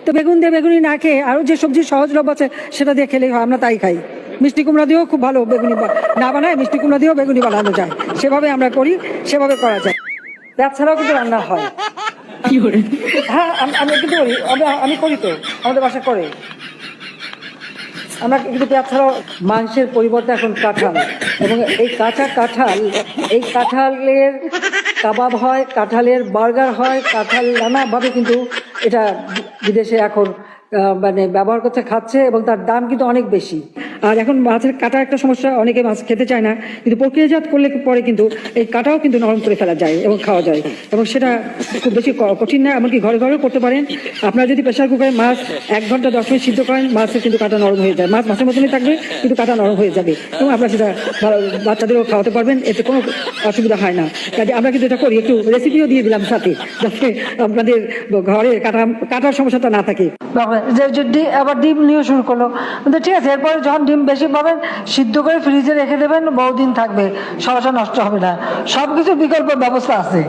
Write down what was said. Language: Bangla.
তো বেগুন দিয়ে বেগুনি না খেয়ে আরও যে সবজি সহজলভ্য আছে সেটা দিয়ে খেলেই হয়, আমরা তাই খাই। মিষ্টি কুমড়া দিয়েও খুব ভালো বেগুনি না বানায়, মিষ্টি কুমড়া দিয়েও বেগুনি বানানো যায়, সেভাবে আমরা করি, সেভাবে করা যায়। তাছাড়াও কিন্তু রান্না হয়। হ্যাঁ, আমি কিন্তু করি, আমি করি তো, আমাদের বাসা করে। আমরা কিন্তু পেঁয়াজ ছাড়াও মাংসের পরিবর্তে এখন কাঁঠাল, এবং এই কাঁচা কাঁঠাল, এই কাঁঠালের কাবাব হয়, কাঁঠালের বার্গার হয়, কাঁঠাল নানাভাবে কিন্তু এটা বিদেশে এখন মানে ব্যবহার করতে, খাচ্ছে, এবং তার দাম কিন্তু অনেক বেশি। আর এখন মাছের কাটা একটা সমস্যা, অনেকে মাছ খেতে চায় না, কিন্তু প্রক্রিয়াজাত করলে পরে কিন্তু এই কাটাও কিন্তু নরম করে ফেলা যায় এবং খাওয়া যায়, এবং সেটা খুব বেশি কঠিন না, এমনকি ঘরে ঘরেও করতে পারেন। আপনারা যদি প্রেশার কুকারে মাছ 1 ঘন্টা 10 মিনিট সিদ্ধ করেন, মাছের কিন্তু কাটা নরম হয়ে যায়, মাছ মাছের মতনই থাকবে কিন্তু কাটা নরম হয়ে যাবে, এবং আপনারা সেটা বাচ্চাদেরও খাওয়াতে পারবেন, এতে কোনো অসুবিধা হয় না। কাজে আমরা কিন্তু এটা করি, একটু রেসিপিও দিয়ে দিলাম সাথে, যাতে আপনাদের ঘরে কাটার সমস্যাটা না থাকে। আবার ডিম নিয়ে শুরু করলো, ঠিক আছে, এরপরে যখন ডিম বেশি পাবেন সিদ্ধ করে ফ্রিজে রেখে দেবেন, বহুদিন থাকবে, সমস্যা নষ্ট হবে না, সবকিছু বিকল্প ব্যবস্থা আছে।